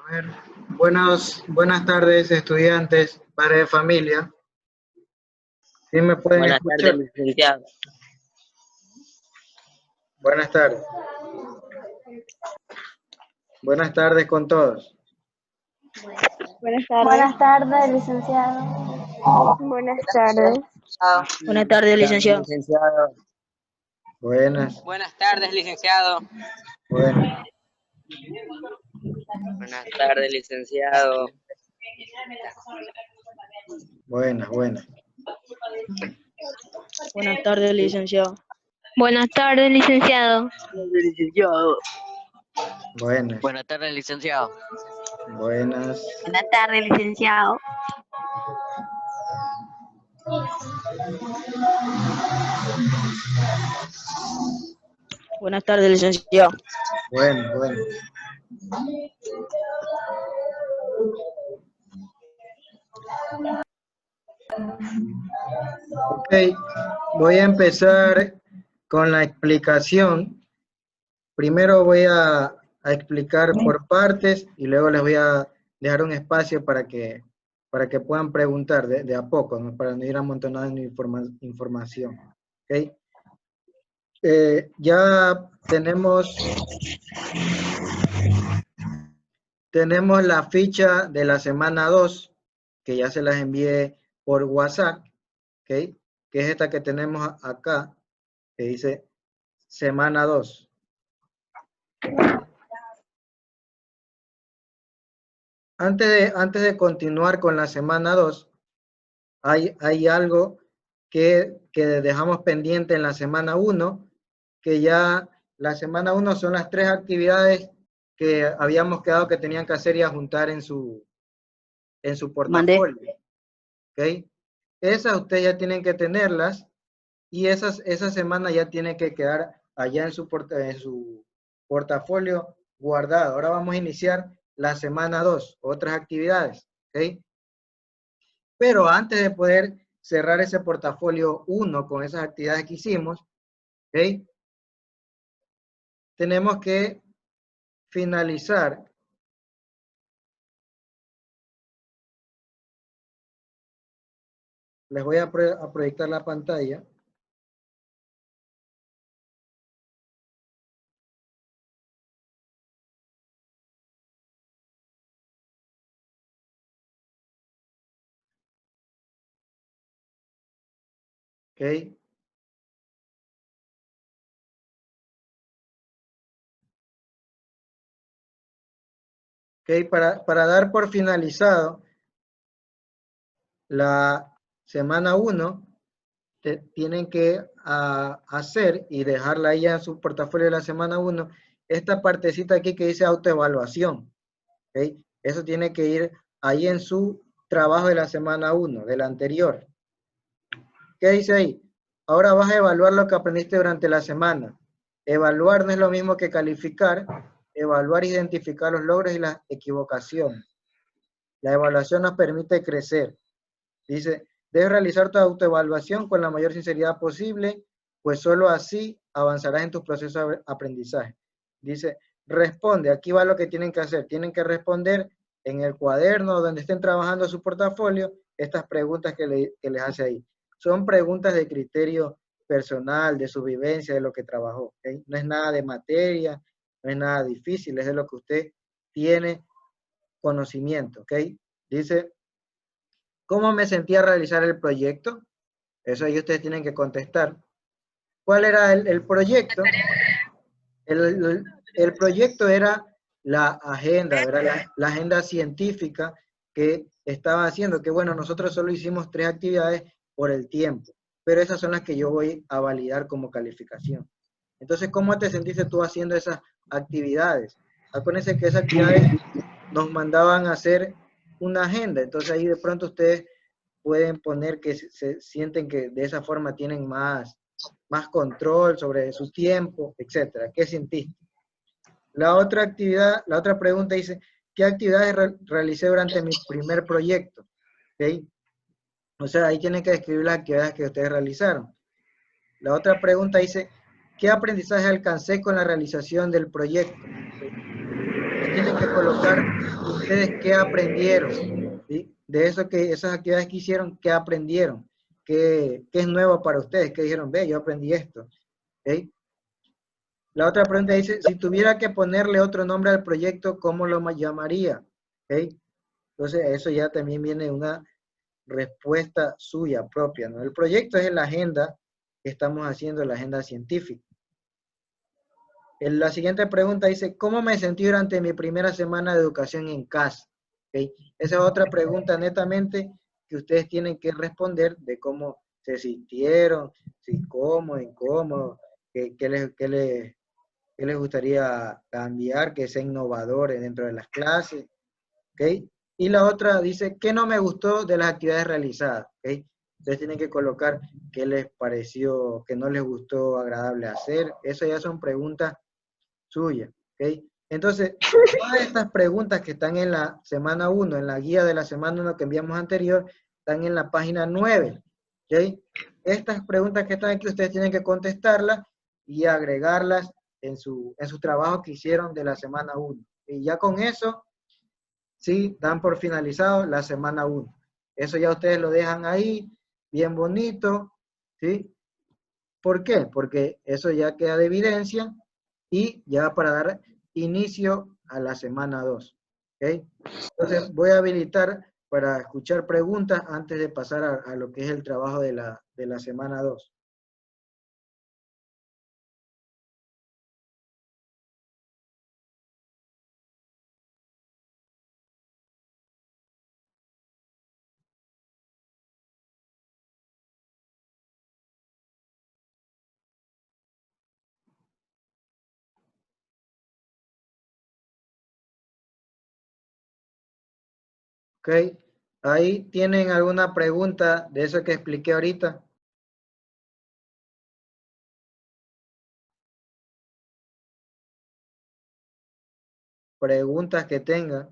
A ver, buenas tardes, estudiantes, padres de familia. ¿Sí me pueden Buenas escuchar? tardes, licenciado. Buenas tardes. Buenas tardes con todos. Buenas tardes. Buenas tardes, licenciado. Buenas tardes. Buenas tardes, licenciado. Buenas, Buenas tardes, licenciado. buenas. Buenas tardes, licenciado. Buenas. Buenas tardes, licenciado. Buenas tardes, licenciado. Licenciado. Buenas. Buenas tardes, licenciado. Buenas. Buenas tardes, licenciado. Buenas tardes, licenciado. Buenas. Ok, voy a empezar con la explicación. Primero voy a explicar por partes y luego les voy a dejar un espacio para que puedan preguntar de a poco, ¿no? Para no ir amontonando información. ¿Okay? Ya tenemos la ficha de la semana 2, que ya se las envié por WhatsApp, ¿okay? Que es esta que tenemos acá, que dice semana 2. Antes de continuar con la semana 2, hay algo que dejamos pendiente en la semana 1, que ya la semana 1 son las 3 actividades que habíamos quedado que tenían que hacer y adjuntar en su portafolio. ¿Okay? Esas ustedes ya tienen que tenerlas y esa semana ya tiene que quedar allá en su portafolio guardado. Ahora vamos a iniciar la semana 2, otras actividades. ¿Okay? Pero antes de poder cerrar ese portafolio 1 con esas actividades que hicimos, ¿okay? Tenemos que finalizar les voy a proyectar la pantalla. ¿Ok? ¿Ok? Para dar por finalizado la semana 1, tienen que hacer y dejarla ahí en su portafolio de la semana 1, esta partecita aquí que dice autoevaluación. ¿Ok? Eso tiene que ir ahí en su trabajo de la semana 1, del anterior. ¿Qué dice ahí? Ahora vas a evaluar lo que aprendiste durante la semana. Evaluar no es lo mismo que calificar. Evaluar e identificar los logros y las equivocaciones. La evaluación nos permite crecer. Dice, debes realizar tu autoevaluación con la mayor sinceridad posible, pues solo así avanzarás en tus procesos de aprendizaje. Dice, responde, aquí va lo que tienen que hacer. Tienen que responder en el cuaderno donde estén trabajando su portafolio, estas preguntas que les hace ahí. Son preguntas de criterio personal, de su vivencia, de lo que trabajó. ¿Okay? No es nada de materia, no es nada difícil, es de lo que usted tiene conocimiento. ¿Ok? Dice, ¿cómo me sentía al realizar el proyecto? Eso ahí ustedes tienen que contestar. ¿Cuál era el proyecto? El proyecto era la agenda, ¿verdad? La agenda científica que estaba haciendo, que bueno, nosotros solo hicimos 3 actividades por el tiempo, pero esas son las que yo voy a validar como calificación. Entonces, ¿cómo te sentiste tú haciendo esas actividades? Acuérdense que esas actividades nos mandaban a hacer una agenda, entonces ahí de pronto ustedes pueden poner que se sienten que de esa forma tienen más control sobre su tiempo, etcétera. ¿Qué sentiste? La otra actividad, la otra pregunta dice, ¿qué actividades realicé durante mi primer proyecto? ¿Okay? O sea, ahí tienen que describir las actividades que ustedes realizaron. La otra pregunta dice, ¿qué aprendizaje alcancé con la realización del proyecto? tienen que colocar ustedes qué aprendieron, ¿sí? De eso que, esas actividades que hicieron, qué aprendieron, qué es nuevo para ustedes, que dijeron, ve, yo aprendí esto, ¿ok? La otra pregunta dice, si tuviera que ponerle otro nombre al proyecto, ¿cómo lo llamaría? ¿Ok? Entonces, eso ya también viene una respuesta suya propia, ¿no? El proyecto es la agenda que estamos haciendo, la agenda científica. La siguiente pregunta dice, ¿cómo me sentí durante mi primera semana de educación en casa? ¿Okay? Esa es otra pregunta netamente que ustedes tienen que responder de cómo se sintieron, si cómodo, incómodo, qué les gustaría cambiar, que sea innovador dentro de las clases. ¿Okay? Y la otra dice, ¿qué no me gustó de las actividades realizadas? ¿Okay? Ustedes tienen que colocar qué les pareció, qué no les gustó agradable hacer. Eso ya son preguntas suya, ¿ok? Entonces, todas estas preguntas que están en la semana 1, en la guía de la semana 1 que enviamos anterior, están en la página 9, ¿ok? Estas preguntas que están aquí, ustedes tienen que contestarlas y agregarlas en su trabajo que hicieron de la semana 1. Y ya con eso, sí, dan por finalizado la semana 1. Eso ya ustedes lo dejan ahí, bien bonito, ¿sí? ¿Por qué? Porque eso ya queda de evidencia y ya para dar inicio a la semana 2. ¿Ok? Entonces voy a habilitar para escuchar preguntas antes de pasar a lo que es el trabajo de la semana 2. ¿Ok? Ahí tienen alguna pregunta de eso que expliqué ahorita. Preguntas que tengan.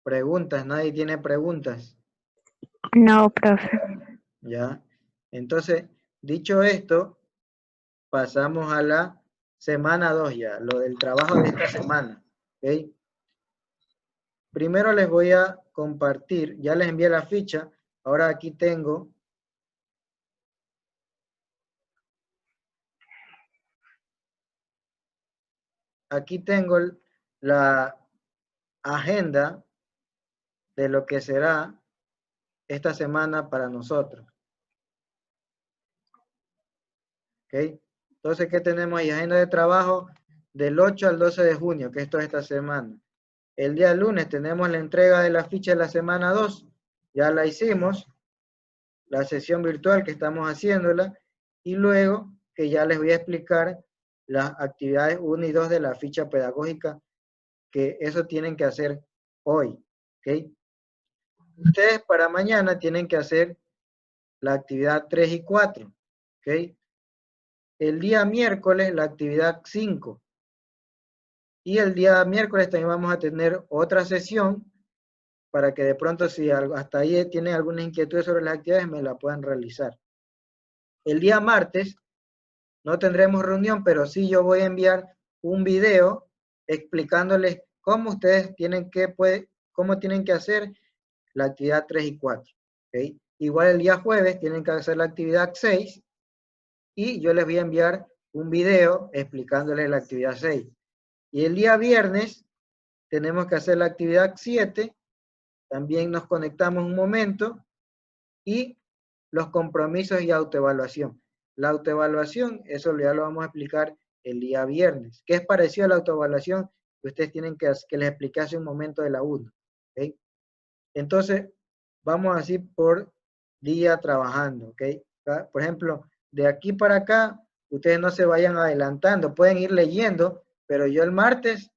Preguntas, nadie tiene preguntas. No, profe. ¿Ya? Entonces, dicho esto, pasamos a la semana 2 ya, lo del trabajo de esta semana. ¿Ok? Primero les voy a compartir, ya les envié la ficha, ahora aquí tengo la agenda de lo que será esta semana para nosotros. ¿Ok? Entonces, ¿qué tenemos ahí? Agenda de trabajo del 8 al 12 de junio, que esto es esta semana. El día lunes tenemos la entrega de la ficha de la semana 2, ya la hicimos, la sesión virtual que estamos haciéndola, y luego que ya les voy a explicar las actividades 1 y 2 de la ficha pedagógica, que eso tienen que hacer hoy, ¿ok? Ustedes para mañana tienen que hacer la actividad 3 y 4, ¿ok? El día miércoles la actividad 5, y el día miércoles también vamos a tener otra sesión para que de pronto si hasta ahí tienen alguna inquietud sobre las actividades me la puedan realizar. El día martes no tendremos reunión, pero sí yo voy a enviar un video explicándoles cómo ustedes cómo tienen que hacer la actividad 3 y 4. ¿Okay? Igual el día jueves tienen que hacer la actividad 6 y yo les voy a enviar un video explicándoles la actividad 6. Y el día viernes tenemos que hacer la actividad 7, también nos conectamos un momento, y los compromisos y autoevaluación. La autoevaluación, eso ya lo vamos a explicar el día viernes, que es parecido a la autoevaluación que ustedes tienen que les expliqué hace un momento de la 1. ¿Okay? Entonces, vamos así por día trabajando. ¿Okay? Por ejemplo, de aquí para acá, ustedes no se vayan adelantando, pueden ir leyendo, pero yo el martes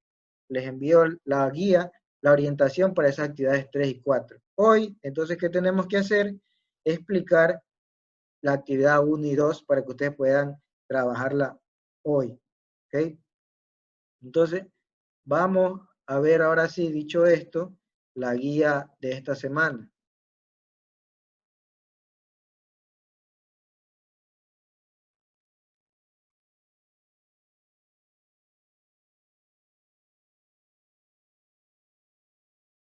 les envío la guía, la orientación para esas actividades 3 y 4. Hoy, entonces, ¿qué tenemos que hacer? Explicar la actividad 1 y 2 para que ustedes puedan trabajarla hoy. ¿Ok? Entonces, vamos a ver ahora sí, dicho esto, la guía de esta semana.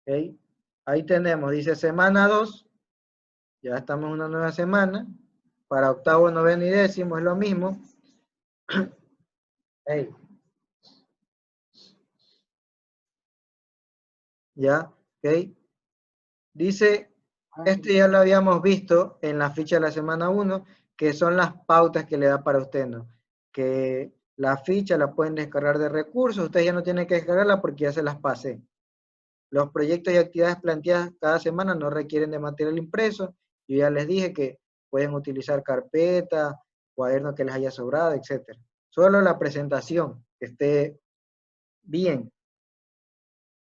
¿Ok? Ahí tenemos, dice semana 2, ya estamos en una nueva semana. Para octavo, noveno y décimo es lo mismo. ¿Ok? Ya, ¿ok? Dice, este ya lo habíamos visto en la ficha de la semana 1, que son las pautas que le da para usted, ¿no? Que la ficha la pueden descargar de recursos, ustedes ya no tienen que descargarla porque ya se las pasé. Los proyectos y actividades planteadas cada semana no requieren de material impreso. Yo ya les dije que pueden utilizar carpeta, cuaderno que les haya sobrado, etc. Solo la presentación, que esté bien.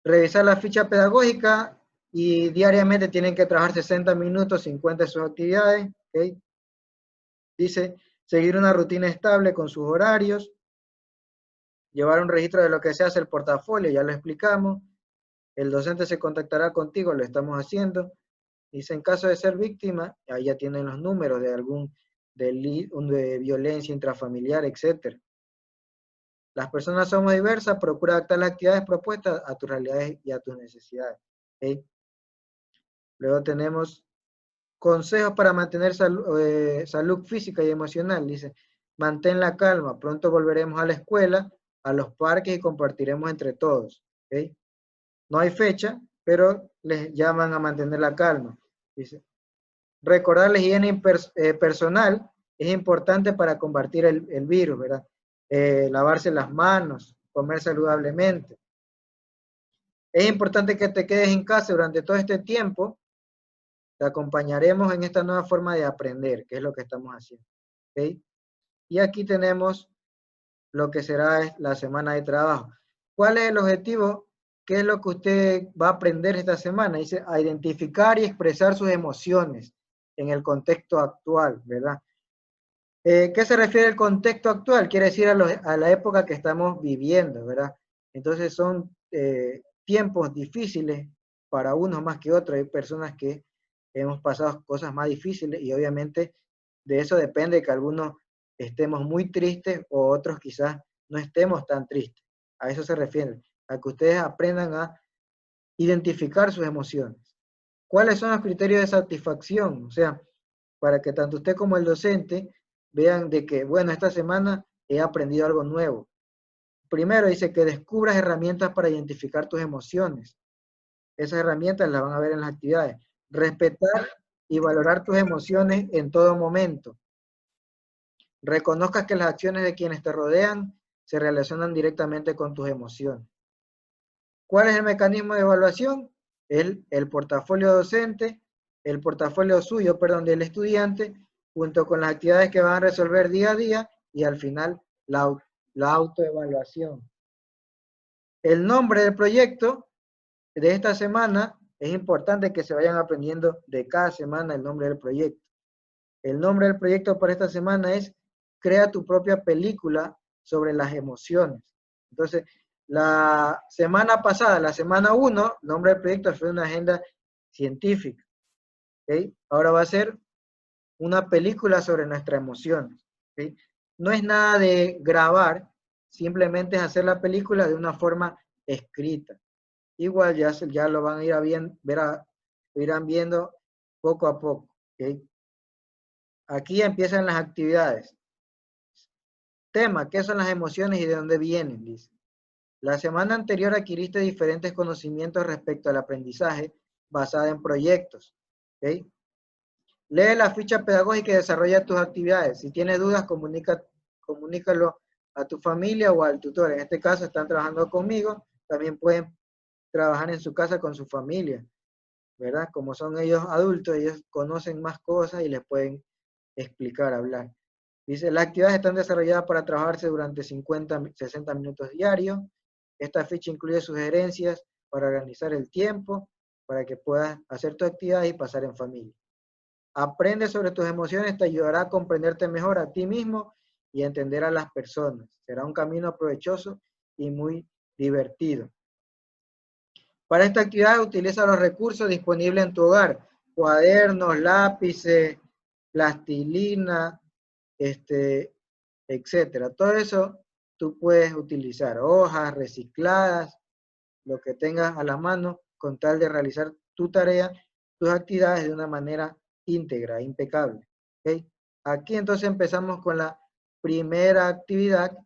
Revisar la ficha pedagógica y diariamente tienen que trabajar 60 minutos, 50 de sus actividades. ¿Okay? Dice, seguir una rutina estable con sus horarios, llevar un registro de lo que se hace el portafolio, ya lo explicamos. El docente se contactará contigo, lo estamos haciendo. Dice, en caso de ser víctima, ahí ya tienen los números de algún delito, de violencia intrafamiliar, etc. Las personas somos diversas, procura adaptar las actividades propuestas a tus realidades y a tus necesidades. ¿Okay? Luego tenemos consejos para mantener salud física y emocional. Dice, mantén la calma, pronto volveremos a la escuela, a los parques y compartiremos entre todos. ¿Okay? No hay fecha, pero les llaman a mantener la calma. Dice, recordar la higiene personal es importante para combatir el virus, ¿verdad? Lavarse las manos, comer saludablemente. Es importante que te quedes en casa durante todo este tiempo. Te acompañaremos en esta nueva forma de aprender, que es lo que estamos haciendo. ¿Okay? Y aquí tenemos lo que será la semana de trabajo. ¿Cuál es el objetivo? ¿Qué es lo que usted va a aprender esta semana? Dice, a identificar y expresar sus emociones en el contexto actual, ¿verdad? ¿Qué se refiere al contexto actual? Quiere decir a la época que estamos viviendo, ¿verdad? Entonces son tiempos difíciles para unos más que otros. Hay personas que hemos pasado cosas más difíciles y obviamente de eso depende que algunos estemos muy tristes o otros quizás no estemos tan tristes. A eso se refiere, a que ustedes aprendan a identificar sus emociones. ¿Cuáles son los criterios de satisfacción? O sea, para que tanto usted como el docente vean de que, bueno, esta semana he aprendido algo nuevo. Primero dice que descubras herramientas para identificar tus emociones. Esas herramientas las van a ver en las actividades. Respetar y valorar tus emociones en todo momento. Reconozcas que las acciones de quienes te rodean se relacionan directamente con tus emociones. ¿Cuál es el mecanismo de evaluación? El portafolio docente, el portafolio suyo, perdón, del estudiante, junto con las actividades que van a resolver día a día y al final la autoevaluación. El nombre del proyecto de esta semana, es importante que se vayan aprendiendo de cada semana el nombre del proyecto. El nombre del proyecto para esta semana es Crea tu propia película sobre las emociones. Entonces, la semana pasada, la semana 1, el nombre del proyecto fue una agenda científica. ¿Okay? Ahora va a ser una película sobre nuestras emociones. ¿Okay? No es nada de grabar, simplemente es hacer la película de una forma escrita. Igual ya lo van a ir irán viendo poco a poco. ¿Okay? Aquí empiezan las actividades. Tema, ¿qué son las emociones y de dónde vienen? Dice. La semana anterior adquiriste diferentes conocimientos respecto al aprendizaje basada en proyectos. ¿Okay? Lee la ficha pedagógica y desarrolla tus actividades. Si tienes dudas, comunícalo a tu familia o al tutor. En este caso están trabajando conmigo, también pueden trabajar en su casa con su familia, ¿verdad? Como son ellos adultos, ellos conocen más cosas y les pueden explicar, hablar. Dice, las actividades están desarrolladas para trabajarse durante 60 minutos diarios. Esta ficha incluye sugerencias para organizar el tiempo, para que puedas hacer tu actividad y pasar en familia. Aprende sobre tus emociones, te ayudará a comprenderte mejor a ti mismo y a entender a las personas. Será un camino provechoso y muy divertido. Para esta actividad utiliza los recursos disponibles en tu hogar. Cuadernos, lápices, plastilina, etcétera. Todo eso tú puedes utilizar. Hojas recicladas, lo que tengas a la mano, con tal de realizar tu tarea, tus actividades de una manera íntegra, impecable. ¿Ok? Aquí entonces empezamos con la primera actividad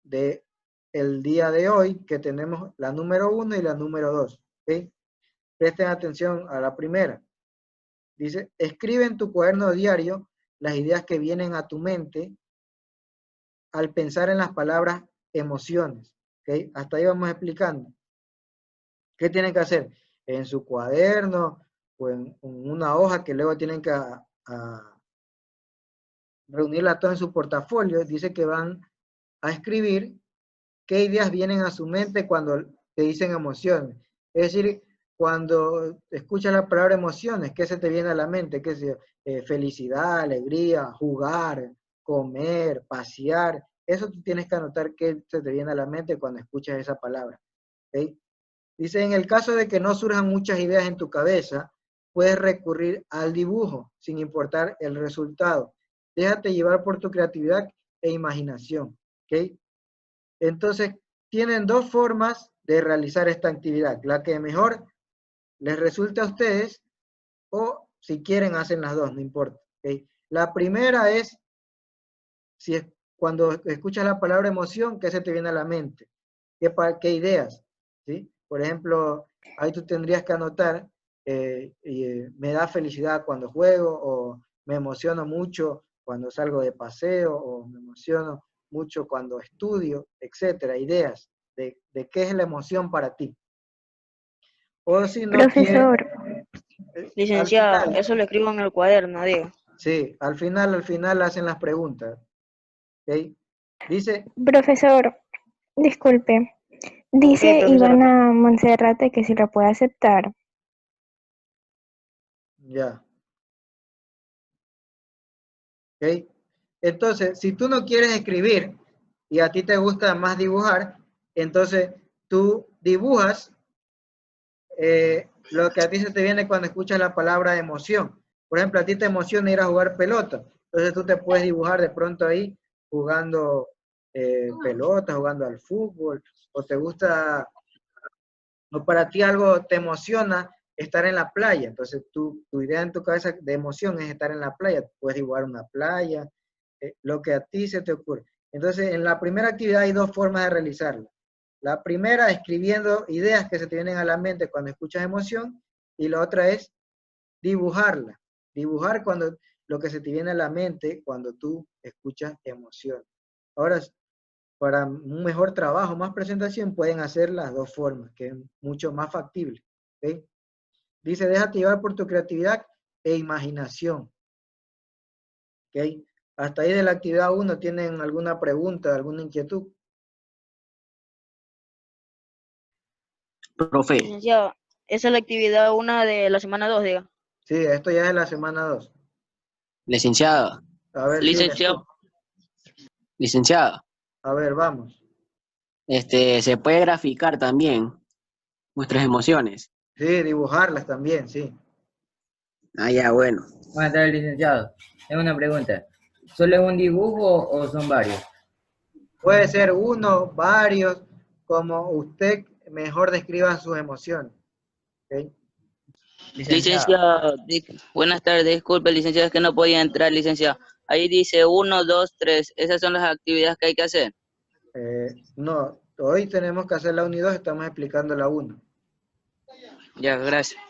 de el día de hoy, que tenemos la número 1 y la número 2. ¿Ok? Presten atención a la primera. Dice, escribe en tu cuaderno diario las ideas que vienen a tu mente al pensar en las palabras emociones. ¿Ok? Hasta ahí vamos explicando. ¿Qué tienen que hacer? En su cuaderno o en una hoja que luego tienen que reunirla toda en su portafolio. Dice que van a escribir qué ideas vienen a su mente cuando te dicen emociones. Es decir, cuando escuchas la palabra emociones, ¿qué se te viene a la mente? ¿Qué sé yo? Felicidad, alegría, jugar, comer, pasear. Eso tú tienes que anotar qué se te viene a la mente cuando escuchas esa palabra. ¿Okay? Dice, en el caso de que no surjan muchas ideas en tu cabeza, puedes recurrir al dibujo, sin importar el resultado. Déjate llevar por tu creatividad e imaginación. ¿Ok? Entonces, tienen dos formas de realizar esta actividad. La que mejor les resulta a ustedes, o si quieren hacen las dos, no importa. ¿Okay? La primera es, si es, cuando escuchas la palabra emoción, ¿qué se te viene a la mente? ¿Qué ideas? ¿Sí? Por ejemplo, ahí tú tendrías que anotar, me da felicidad cuando juego, o me emociono mucho cuando salgo de paseo, o me emociono mucho cuando estudio, etcétera, ideas de qué es la emoción para ti. O si no quieres, Profesor, al Licenciado, final, eso lo escribo en el cuaderno, diga. sí, al final hacen las preguntas. ¿Ok? Dice, profesor, disculpe. Ok, Dice profesora. Ivana Monserrate que si la puede aceptar. ya, ¿ok? Entonces, si tú no quieres escribir y a ti te gusta más dibujar, entonces tú dibujas lo que a ti se te viene cuando escuchas la palabra emoción. Por ejemplo, a ti te emociona ir a jugar pelota, entonces tú te puedes dibujar de pronto ahí jugando pelota, jugando al fútbol, o te gusta, o para ti algo te emociona estar en la playa, entonces tu idea en tu cabeza de emoción es estar en la playa, puedes dibujar una playa, lo que a ti se te ocurre. Entonces, en la primera actividad hay dos formas de realizarla. La primera, escribiendo ideas que se te vienen a la mente cuando escuchas emoción, y la otra es dibujarla. Dibujar cuando lo que se te viene a la mente cuando tú escuchas emoción. Ahora, para un mejor trabajo, más presentación, pueden hacer las dos formas, que es mucho más factible. ¿Okay? Dice, déjate llevar por tu creatividad e imaginación. ¿Okay? Hasta ahí de la actividad 1, ¿tienen alguna pregunta, alguna inquietud? Profe, Licenciado, esa es la actividad 1 de la semana 2, diga. Sí, esto ya es la semana 2. licenciada, A ver, Junior, Licenciado. licenciada, a ver, vamos. se puede graficar también nuestras emociones. Sí, dibujarlas también, sí. Ah, ya, bueno. Buenas tardes, licenciado. Tengo una pregunta. ¿Solo es un dibujo o son varios? Puede ser uno, varios, como usted mejor describa sus emociones. ¿Ok? Licenciado. Licenciado, buenas tardes, disculpe, licenciado, es que no podía entrar, licenciado. Ahí dice 1, 2, 3. Esas son las actividades que hay que hacer. No, hoy tenemos que hacer la 1 y 2, estamos explicando la 1. Ya, gracias.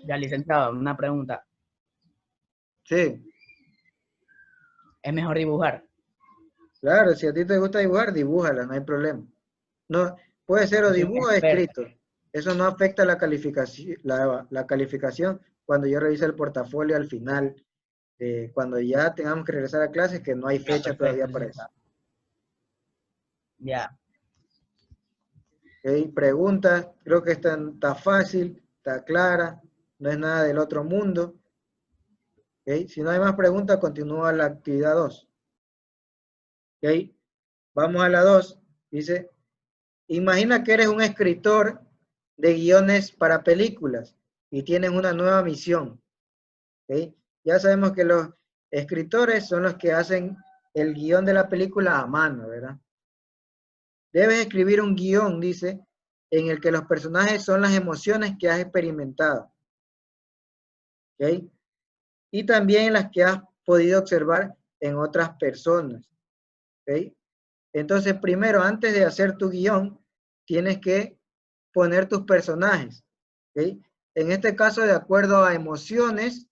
Ya, licenciado, una pregunta. Sí, ¿Es mejor dibujar? claro, si a ti te gusta dibujar, dibújala, no hay problema. No, puede ser o Yo soy un dibujo o experto. escrito. Eso no afecta la calificación, la calificación cuando yo revise el portafolio al final, cuando ya tengamos que regresar a clases, que no hay Ya, fecha perfecto, todavía para eso. licenciado. Ya. ¿Ok? Preguntas, creo que está fácil, está clara, no es nada del otro mundo. ¿Ok? Si no hay más preguntas, continúa la actividad 2. ¿Ok? Vamos a la 2. Dice, imagina que eres un escritor de guiones para películas y tienes una nueva misión. ¿Ok? Ya sabemos que los escritores son los que hacen el guión de la película a mano, ¿verdad? Debes escribir un guión, dice, en el que los personajes son las emociones que has experimentado. ¿Ok? Y también las que has podido observar en otras personas. ¿Ok? Entonces, primero, antes de hacer tu guión, tienes que poner tus personajes. ¿Ok? En este caso, de acuerdo a emociones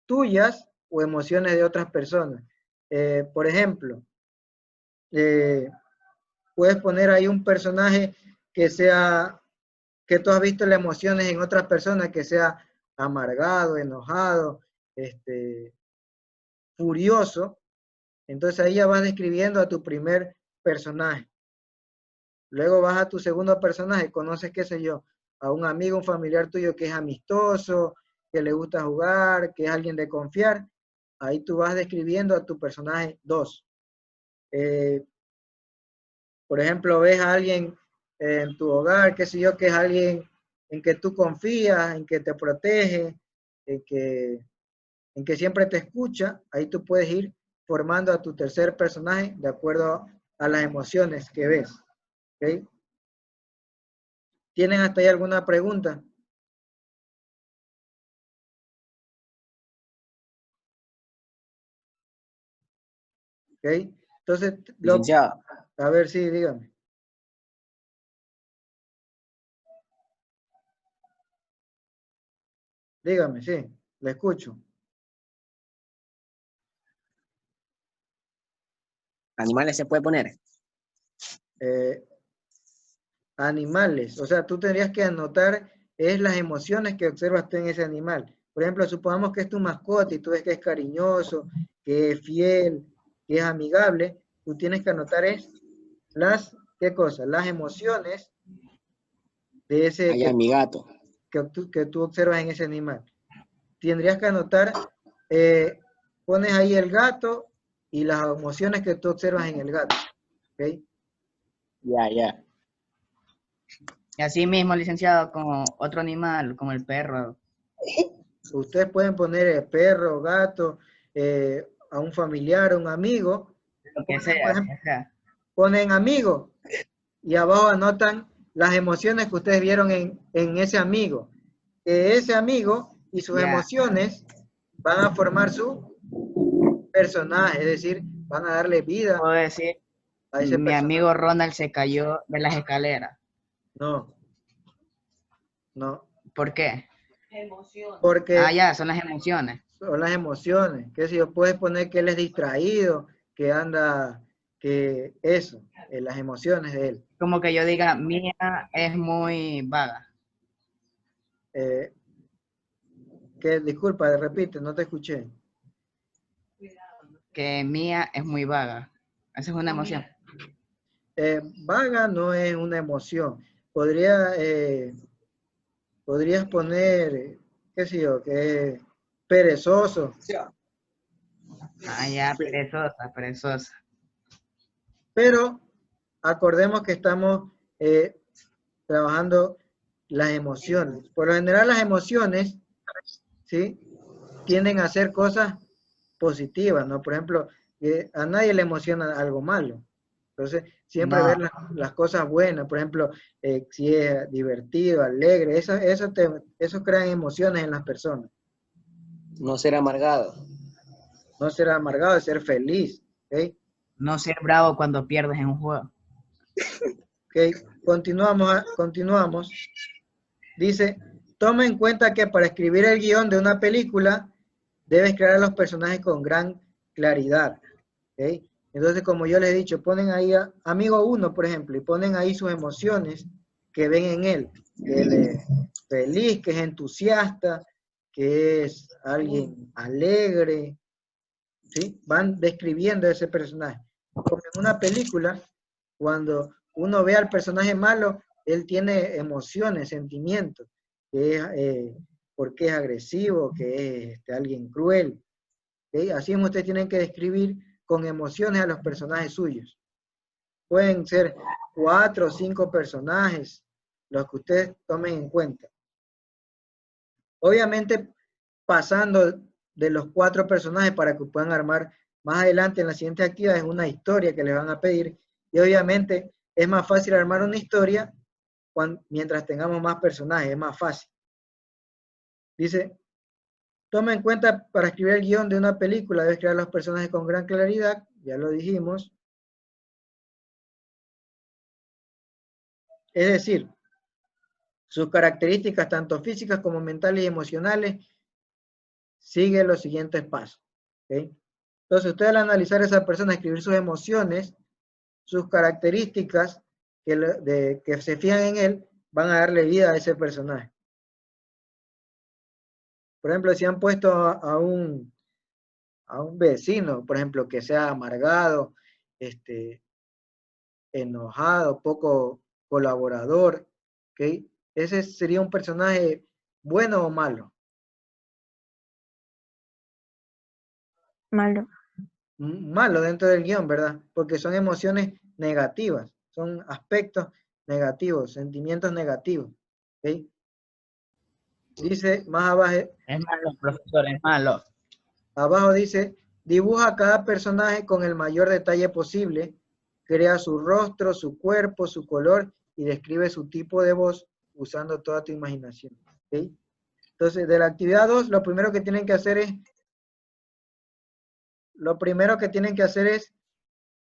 tuyas o emociones de otras personas. Por ejemplo, puedes poner ahí un personaje que sea, que tú has visto las emociones en otras personas, que sea amargado, enojado, furioso. Entonces ahí ya vas describiendo a tu primer personaje. Luego vas a tu segundo personaje, conoces, qué sé yo, a un amigo, un familiar tuyo que es amistoso, que le gusta jugar, que es alguien de confiar. Ahí tú vas describiendo a tu personaje 2. Por ejemplo, ves a alguien en tu hogar, qué sé yo, que es alguien en que tú confías, en que te protege, en que siempre te escucha. Ahí tú puedes ir formando a tu tercer personaje de acuerdo a las emociones que ves. ¿Okay? ¿Tienen hasta ahí alguna pregunta? ¿Ok? Entonces, Licenciado, a ver, sí, dígame. Dígame, sí, le escucho. ¿animales se puede poner? Animales, o sea, tú tendrías que anotar es las emociones que observas tú en ese animal. Por ejemplo, supongamos que es tu mascota y tú ves que es cariñoso, que es fiel, que es amigable, tú tienes que anotar es las, ¿qué cosa? Las emociones de ese Allá, mi gato. que tú observas en ese animal. Tendrías que anotar, pones ahí el gato y las emociones que tú observas en el gato. ¿Ok? Ya. Y así mismo, licenciado, como otro animal, como el perro. Ustedes pueden poner perro, gato, a un familiar, a un amigo. Lo que Ponen, sea, por lo ejemplo, que sea. ponen amigo y abajo anotan las emociones que ustedes vieron en ese amigo. Que ese amigo y sus Ya. emociones van a formar su personaje, es decir, van a darle vida Puedo decir, a ese mi personaje. amigo Ronald se cayó de las escaleras. No, no, ¿Por qué? porque Ya, son las emociones. son las emociones. Que si yo puedes poner que él es distraído, que anda, que eso, las emociones de él. Como que yo diga, Mía es muy vaga. Eh, que disculpa, repite, no te escuché. Que Mía es muy vaga. Esa es una emoción. Vaga no es una emoción. Podrías poner, qué sé yo, que es perezoso, Ya, perezosa. pero acordemos que estamos trabajando las emociones. Por lo general las emociones, ¿sí? Tienden a hacer cosas positivas, ¿no? Por ejemplo, a nadie le emociona algo malo. Entonces, siempre ver No, las cosas buenas, por ejemplo, si es divertido, alegre, eso crea emociones en las personas. No ser amargado. No ser amargado, ser feliz. ¿Ok? no ser bravo cuando pierdes en un juego. ¿Ok? Continuamos. Dice, toma en cuenta que para escribir el guión de una película, debes crear a los personajes con gran claridad. ¿Ok? Entonces, como yo les he dicho, ponen ahí a amigo 1, por ejemplo, y ponen ahí sus emociones que ven en él, que él es feliz, que es entusiasta, que es alguien alegre, ¿sí? Van describiendo ese personaje. Como en una película, cuando uno ve al personaje malo, él tiene emociones, sentimientos, que es, porque es agresivo, que es alguien cruel. ¿Okay? Así mismo ustedes tienen que describir con emociones a los personajes suyos. Pueden ser 4 o 5 personajes, los que ustedes tomen en cuenta. Obviamente, pasando de los 4 personajes para que puedan armar más adelante en la siguiente actividad es una historia que les van a pedir. Y obviamente es más fácil armar una historia mientras tengamos más personajes, es más fácil. Dice, toma en cuenta para escribir el guión de una película, debes crear los personajes con gran claridad, ya lo dijimos. Es decir, sus características tanto físicas como mentales y emocionales, sigue los siguientes pasos. ¿Okay? Entonces, usted al analizar a esa persona, escribir sus emociones, sus características que se fijan en él, van a darle vida a ese personaje. Por ejemplo, si han puesto a un vecino, por ejemplo, que sea amargado, enojado, poco colaborador, ¿ok? Ese sería un personaje bueno o malo. Malo. Malo dentro del guión, ¿verdad? Porque son emociones negativas, son aspectos negativos, sentimientos negativos, ¿ok? Dice más abajo. Es malo, profesor, es malo. Abajo dice, dibuja a cada personaje con el mayor detalle posible, crea su rostro, su cuerpo, su color y describe su tipo de voz usando toda tu imaginación. ¿Okay? Entonces, de la actividad 2, lo primero que tienen que hacer es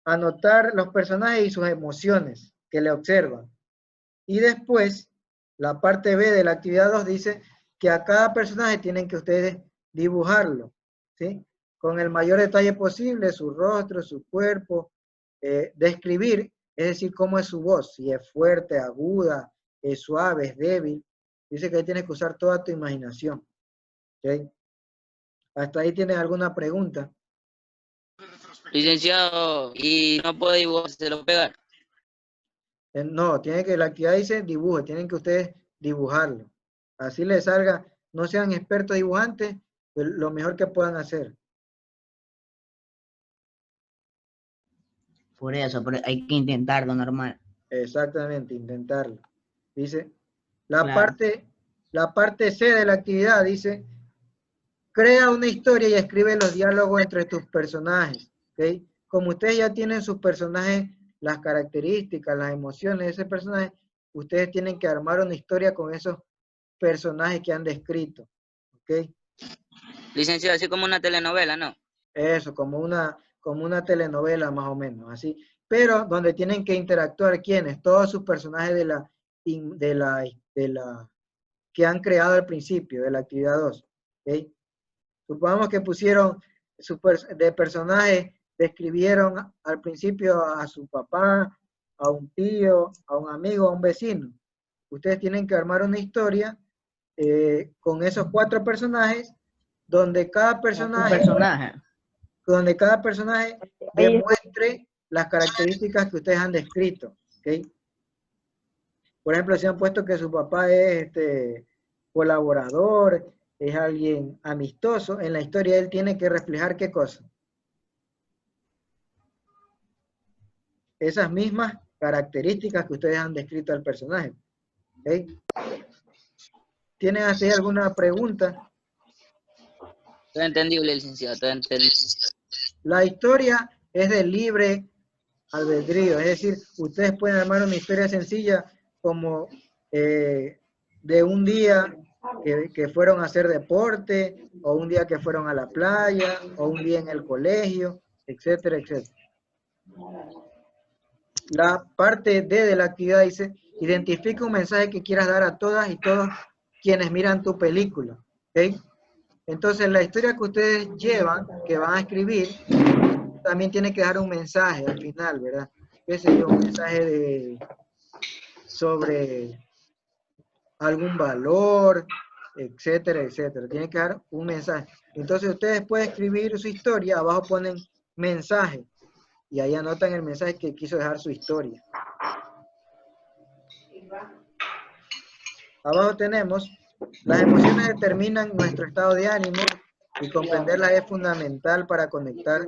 anotar los personajes y sus emociones que le observan. Y después, la parte B de la actividad 2 dice que a cada personaje tienen que ustedes dibujarlo, ¿sí? Con el mayor detalle posible, su rostro, su cuerpo, describir, es decir, cómo es su voz, si es fuerte, aguda, es suave, es débil. Dice que ahí tienes que usar toda tu imaginación. ¿Okay? ¿Hasta ahí tienes alguna pregunta? Licenciado, y no puedo dibujárselo pegar. No, la actividad dice dibuje, tienen que ustedes dibujarlo. Así les salga, no sean expertos dibujantes, pues lo mejor que puedan hacer. Por eso, pero hay que intentarlo normal. Exactamente, intentarlo. Dice, la Claro. parte C de la actividad dice, crea una historia y escribe los diálogos entre tus personajes. ¿Okay? Como ustedes ya tienen sus personajes, las características, las emociones de ese personaje, ustedes tienen que armar una historia con esos personajes que han descrito. ¿Ok? Licenciado, así como una telenovela, ¿no? Eso, como una telenovela más o menos, así. Pero donde tienen que interactuar ¿quiénes? Todos sus personajes de la que han creado al principio, de la actividad 2. ¿Okay? Supongamos que pusieron de personajes, describieron al principio a su papá, a un tío, a un amigo, a un vecino. Ustedes tienen que armar una historia con esos 4 personajes, donde cada personaje demuestre las características que ustedes han descrito. ¿Okay? Por ejemplo, si han puesto que su papá es colaborador, es alguien amistoso, en la historia él tiene que reflejar ¿qué cosa? Esas mismas características que ustedes han descrito al personaje. ¿Okay? ¿Tienen hasta ahí alguna pregunta? Todo entendible, licenciado, todo entendible. La historia es de libre albedrío, es decir, ustedes pueden armar una historia sencilla como de un día que fueron a hacer deporte, o un día que fueron a la playa, o un día en el colegio, etcétera, etcétera. La parte D de la actividad dice, identifica un mensaje que quieras dar a todas y todos quienes miran tu película. ¿Okay? Entonces, la historia que ustedes llevan, que van a escribir, también tiene que dar un mensaje al final, ¿verdad? ¿Qué sé yo? Un mensaje sobre algún valor, etcétera, etcétera. Tiene que dar un mensaje. Entonces, ustedes pueden escribir su historia, abajo ponen mensaje, y ahí anotan el mensaje que quiso dejar su historia. Abajo tenemos, las emociones determinan nuestro estado de ánimo y comprenderlas es fundamental para conectar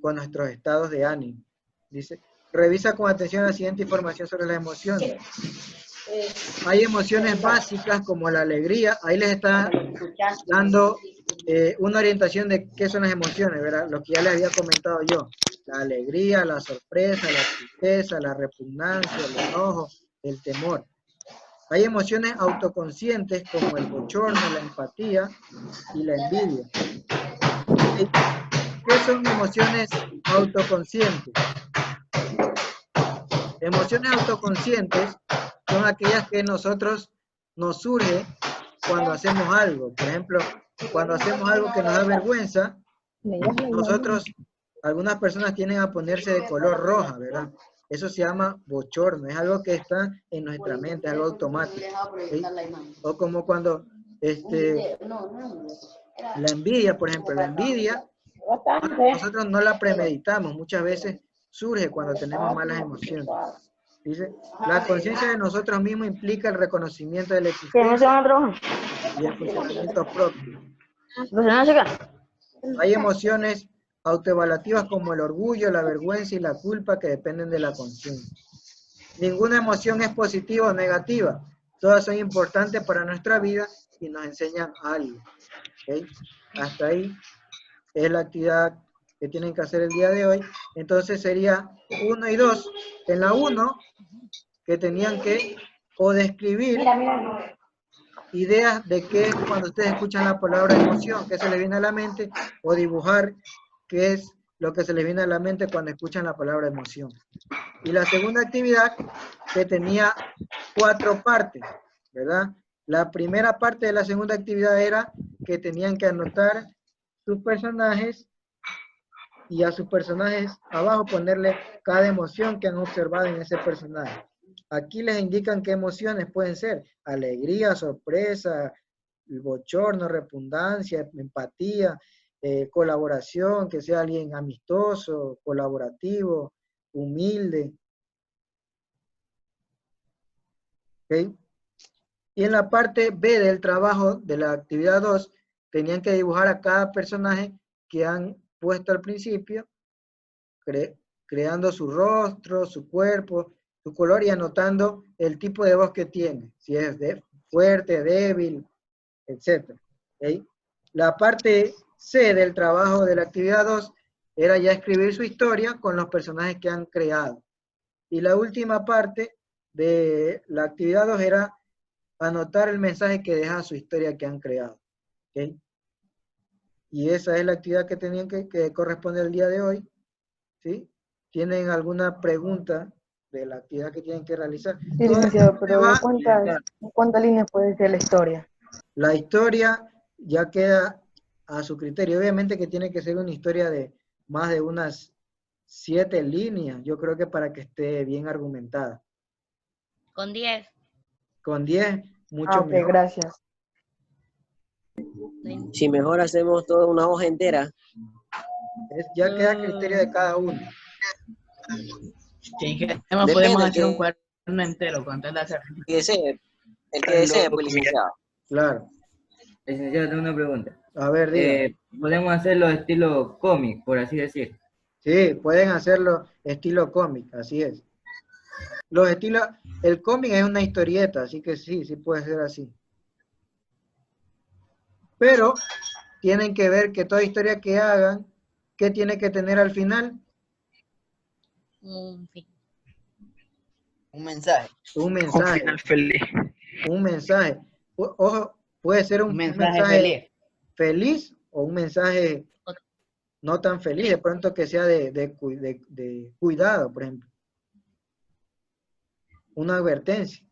con nuestros estados de ánimo. Dice, revisa con atención la siguiente información sobre las emociones. Hay emociones básicas como la alegría, ahí les está dando una orientación de qué son las emociones, ¿verdad? Lo que ya les había comentado yo. La alegría, la sorpresa, la tristeza, la repugnancia, el enojo, el temor. Hay emociones autoconscientes como el bochorno, la empatía y la envidia. ¿Okay? ¿Qué son emociones autoconscientes? Emociones autoconscientes son aquellas que nosotros nos surge cuando hacemos algo. Por ejemplo, cuando hacemos algo que nos da vergüenza, nosotros, algunas personas tienden a ponerse de color roja, ¿verdad? Eso se llama bochorno, es algo que está en nuestra mente, es algo automático. ¿Sí? O como cuando la envidia, por ejemplo, la envidia, nosotros no la premeditamos, muchas veces surge cuando tenemos malas emociones. Dice, la conciencia de nosotros mismos implica el reconocimiento de la existencia y el funcionamiento propio. Hay emociones autoevaluativas como el orgullo, la vergüenza y la culpa que dependen de la conciencia. Ninguna emoción es positiva o negativa. Todas son importantes para nuestra vida y nos enseñan algo. ¿Okay? Hasta ahí es la actividad que tienen que hacer el día de hoy. Entonces sería 1 y 2. En la 1, que tenían que o describir ideas de qué es cuando ustedes escuchan la palabra emoción, qué se les viene a la mente, o dibujar qué es lo que se les viene a la mente cuando escuchan la palabra emoción. Y la segunda actividad, que tenía 4 partes, ¿verdad? La primera parte de la segunda actividad era que tenían que anotar sus personajes y a sus personajes abajo ponerle cada emoción que han observado en ese personaje. Aquí les indican qué emociones pueden ser: alegría, sorpresa, bochorno, repugnancia, empatía, colaboración, que sea alguien amistoso, colaborativo, humilde. ¿Okay? Y en la parte B del trabajo de la actividad 2, tenían que dibujar a cada personaje que han puesto al principio, creando su rostro, su cuerpo, su color y anotando el tipo de voz que tiene, si es fuerte, débil, etc. ¿Okay? La parte C del trabajo de la actividad 2 era ya escribir su historia con los personajes que han creado. Y la última parte de la actividad 2 era anotar el mensaje que deja su historia que han creado. ¿Okay? Y esa es la actividad que tenían que corresponde al día de hoy. ¿Sí? ¿Tienen alguna pregunta de la actividad que tienen que realizar? Sí, licenciado, pero ¿de cuántas líneas puede ser la historia? La historia ya queda a su criterio. Obviamente que tiene que ser una historia de más de unas 7 líneas, yo creo que para que esté bien argumentada. Con 10. Con 10, mucho Ok, mejor. gracias. Si mejor hacemos toda una hoja entera. Ya queda a criterio de cada uno. Si queremos, podemos hacer un cuaderno entero con tal de hacer. El que desee, pues, licenciado. Claro. Licenciado, tengo una pregunta. A ver, diga. ¿Podemos hacerlo estilo cómic, por así decir? Sí, pueden hacerlo estilo cómic, así es. Los estilos, el cómic es una historieta, así que sí, sí puede ser así. Pero tienen que ver que toda historia que hagan, ¿qué tiene que tener al final? Un fin. Un mensaje. Un mensaje. Un final feliz. Un mensaje. Ojo, puede ser un mensaje feliz o un mensaje no tan feliz, de pronto que sea de cuidado, por ejemplo. Una advertencia.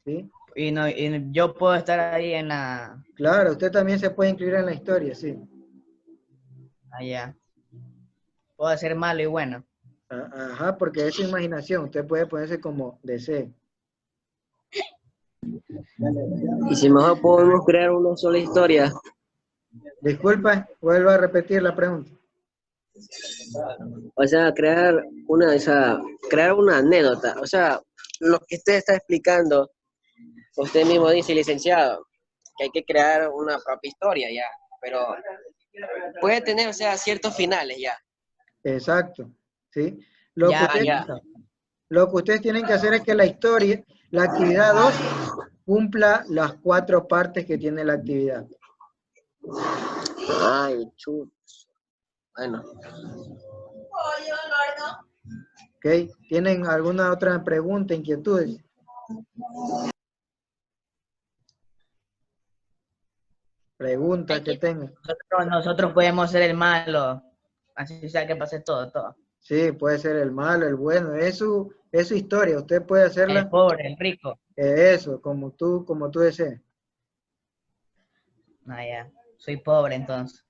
¿Sí? Y yo puedo estar ahí en la... Claro, usted también se puede incluir en la historia, sí. Allá. Puedo ser malo y bueno. Ajá, porque es su imaginación. Usted puede ponerse como desee. Y si mejor podemos crear una sola historia. Disculpa, vuelvo a repetir la pregunta. O sea, crear una anécdota. O sea, lo que usted está explicando, usted mismo dice, licenciado, que hay que crear una propia historia ya. Pero puede tener, o sea, ciertos finales ya. Exacto, ¿sí? Lo que ustedes tienen que hacer es que la historia, la actividad 2, cumpla las 4 partes que tiene la actividad. Ay, chus. Bueno. ¿Ok? ¿Tienen alguna otra pregunta, inquietudes? Preguntas que tengan. Nosotros podemos ser el malo. Así sea que pase todo. Sí, puede ser el malo, el bueno, es su historia, usted puede El hacerla, pobre, el rico. eso, como tú desees. Ah, ya. Soy pobre entonces.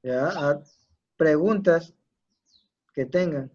Ya, preguntas que tengan.